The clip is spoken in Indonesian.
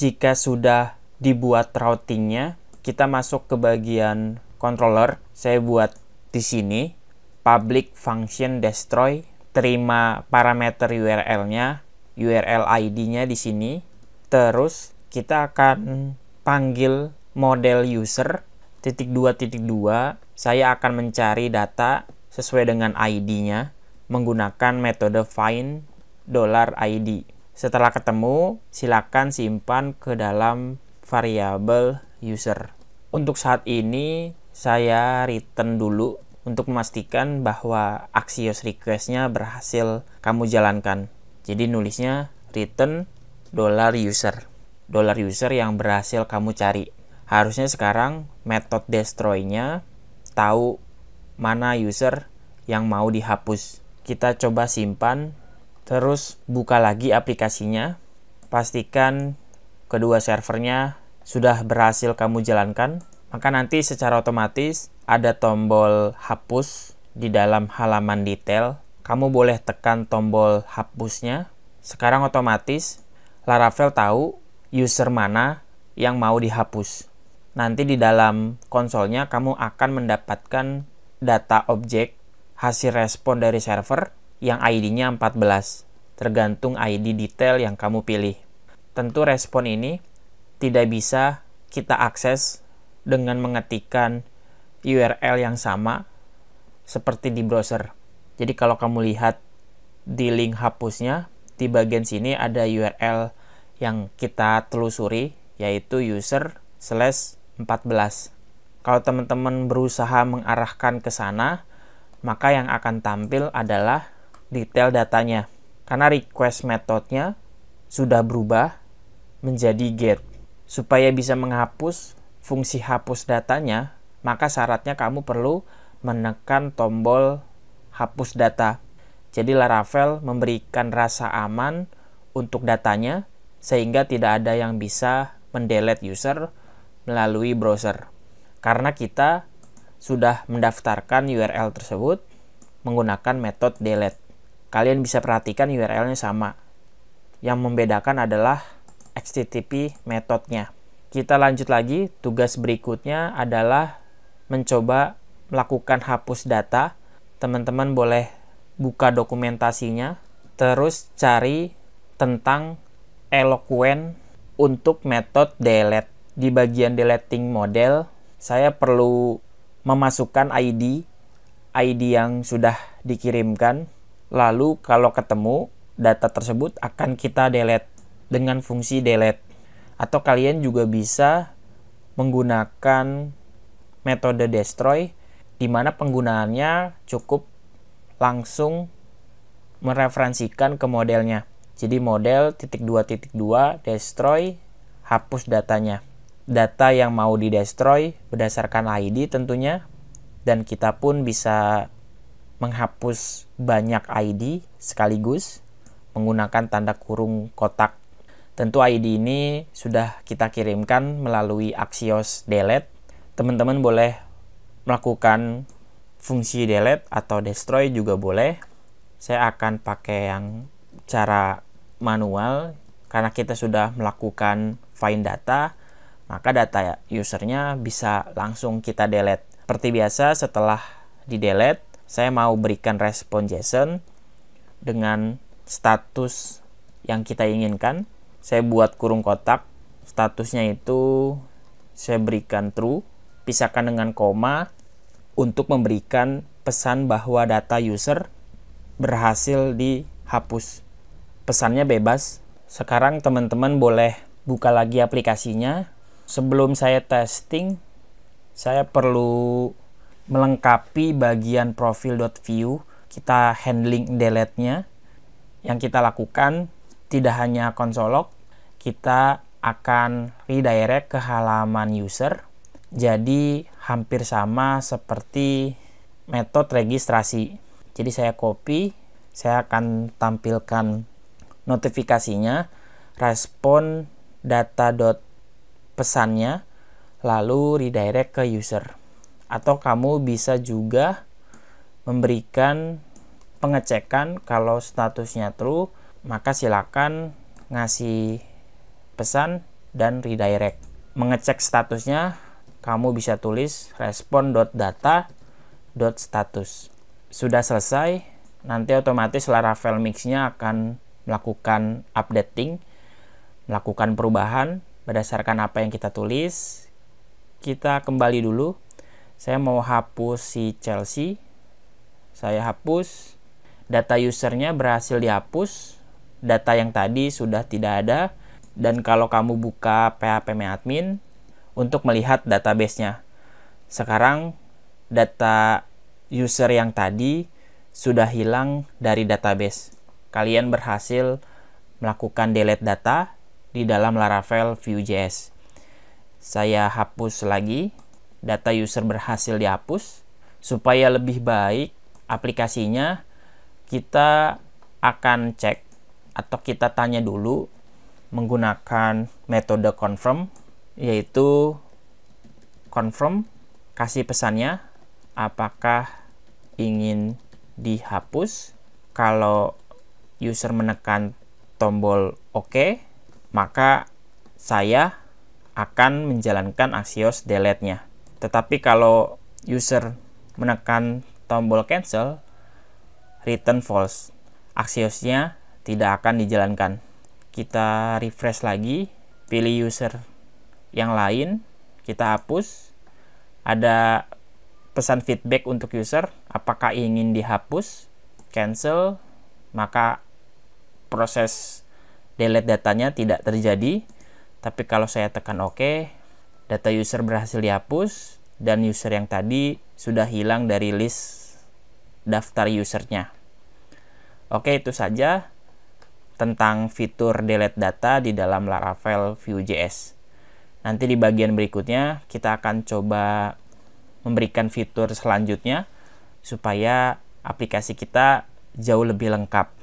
Jika sudah dibuat routingnya, kita masuk ke bagian controller. Saya buat di sini public function destroy, terima parameter URL-nya, URL ID-nya di sini. Terus kita akan panggil model user .2.2. Saya akan mencari data sesuai dengan ID-nya menggunakan metode find $id. Setelah ketemu, silakan simpan ke dalam variabel user. Untuk saat ini, saya return dulu untuk memastikan bahwa Axios request-nya berhasil kamu jalankan. Jadi nulisnya return $user. $user yang berhasil kamu cari. Harusnya sekarang method destroy-nya tahu mana user yang mau dihapus. Kita coba simpan, terus buka lagi aplikasinya. Pastikan kedua servernya sudah berhasil kamu jalankan. Maka nanti secara otomatis ada tombol hapus di dalam halaman detail. Kamu boleh tekan tombol hapusnya. Sekarang otomatis Laravel tahu user mana yang mau dihapus. Nanti di dalam konsolnya kamu akan mendapatkan data objek hasil respon dari server yang ID-nya 14, tergantung ID detail yang kamu pilih. Tentu respon ini tidak bisa kita akses dengan mengetikkan URL yang sama seperti di browser. Jadi kalau kamu lihat di link hapusnya, di bagian sini ada URL yang kita telusuri, yaitu user/14. Kalau teman-teman berusaha mengarahkan ke sana, maka yang akan tampil adalah detail datanya. Karena request metodenya sudah berubah menjadi get. Supaya bisa menghapus fungsi hapus datanya, maka syaratnya kamu perlu menekan tombol hapus data. Jadi Laravel memberikan rasa aman untuk datanya, sehingga tidak ada yang bisa mendelete user melalui browser. Karena kita sudah mendaftarkan URL tersebut menggunakan metode delete. Kalian bisa perhatikan URL-nya sama. Yang membedakan adalah HTTP metodenya. Kita lanjut lagi, tugas berikutnya adalah mencoba melakukan hapus data. Teman-teman boleh buka dokumentasinya, terus cari tentang Eloquent untuk metode delete. Di bagian deleting model, saya perlu memasukkan ID yang sudah dikirimkan. Lalu kalau ketemu data tersebut akan kita delete dengan fungsi delete. Atau kalian juga bisa menggunakan metode destroy, di mana penggunaannya cukup langsung mereferensikan ke modelnya. Jadi model .2.2 destroy, hapus datanya. Data yang mau di-destroy berdasarkan ID tentunya, dan kita pun bisa menghapus banyak ID sekaligus menggunakan tanda kurung kotak. Tentu ID ini sudah kita kirimkan melalui Axios delete. Teman-teman boleh melakukan fungsi delete atau destroy juga boleh. Saya akan pakai yang cara manual, karena kita sudah melakukan find data, maka data usernya bisa langsung kita delete. Seperti biasa, setelah di delete, saya mau berikan respon JSON dengan status yang kita inginkan. Saya buat kurung kotak, statusnya itu saya berikan true, pisahkan dengan koma untuk memberikan pesan bahwa data user berhasil dihapus. Pesannya bebas. Sekarang teman-teman boleh buka lagi aplikasinya. Sebelum saya testing, saya perlu melengkapi bagian profile.view. Kita handling delete-nya. Yang kita lakukan tidak hanya console log, kita akan redirect ke halaman user. Jadi hampir sama seperti metode registrasi. Jadi saya copy, saya akan tampilkan notifikasinya, respon data pesannya, lalu redirect ke user. Atau kamu bisa juga memberikan pengecekan kalau statusnya true, maka silakan ngasih pesan dan redirect. Mengecek statusnya, kamu bisa tulis respon.data.status. Sudah selesai, nanti otomatis Laravel Mix-nya akan melakukan updating, melakukan perubahan berdasarkan apa yang kita tulis. Kita kembali dulu. Saya mau hapus si Chelsea. Saya hapus. Data usernya berhasil dihapus. Data yang tadi sudah tidak ada. Dan kalau kamu buka phpMyAdmin untuk melihat database-nya. Sekarang data user yang tadi sudah hilang dari database. Kalian berhasil melakukan delete data di dalam Laravel Vue.js. Saya hapus lagi. Data user berhasil dihapus. Supaya lebih baik aplikasinya, kita akan cek atau kita tanya dulu menggunakan metode confirm, yaitu confirm, kasih pesannya apakah ingin dihapus. Kalau user menekan tombol OK, maka saya akan menjalankan Axios delete-nya. Tetapi kalau user menekan tombol cancel, return false, Axios-nya tidak akan dijalankan. Kita refresh lagi, pilih user yang lain, kita hapus. Ada pesan feedback untuk user, apakah ingin dihapus, cancel, maka proses delete datanya tidak terjadi. Tapi kalau saya tekan OK, data user berhasil dihapus, dan user yang tadi sudah hilang dari list daftar usernya. Oke, itu saja tentang fitur delete data di dalam Laravel Vue.js. Nanti di bagian berikutnya kita akan coba memberikan fitur selanjutnya supaya aplikasi kita jauh lebih lengkap.